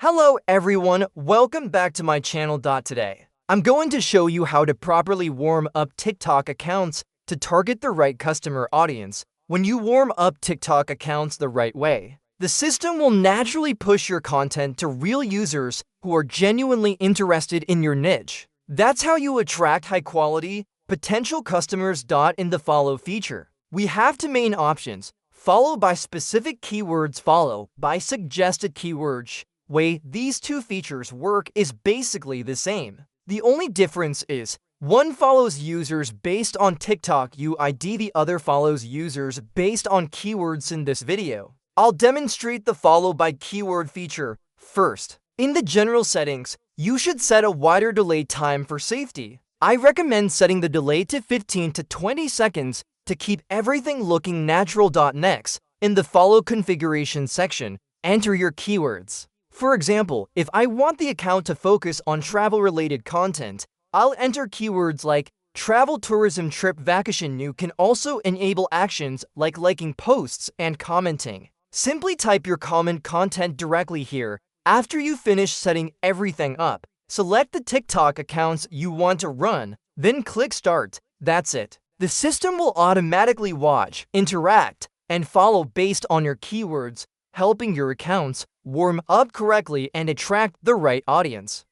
Hello everyone, welcome back to my channel. Today, I'm going to show you how to properly warm up TikTok accounts to target the right customer audience. When you warm up TikTok accounts the right way, the system will naturally push your content to real users who are genuinely interested in your niche. That's how you attract high-quality, potential customers. In the follow feature, we have two main options: follow by specific keywords, follow by suggested keywords. Way these two features work is basically the same. The only difference is one follows users based on TikTok UID, the other follows users based on keywords. In this video, I'll demonstrate the follow by keyword feature. First, in the general settings, you should set a wider delay time for safety. I recommend setting the delay to 15 to 20 seconds to keep everything looking natural. Next, in the follow configuration section, enter your keywords. For example, if I want the account to focus on travel-related content, I'll enter keywords like travel, tourism, trip, vacation. You can also enable actions like liking posts and commenting. Simply type your comment content directly here. After you finish setting everything up, select the TikTok accounts you want to run, then click Start. That's it. The system will automatically watch, interact, and follow based on your keywords, helping your accounts warm up correctly and attract the right audience.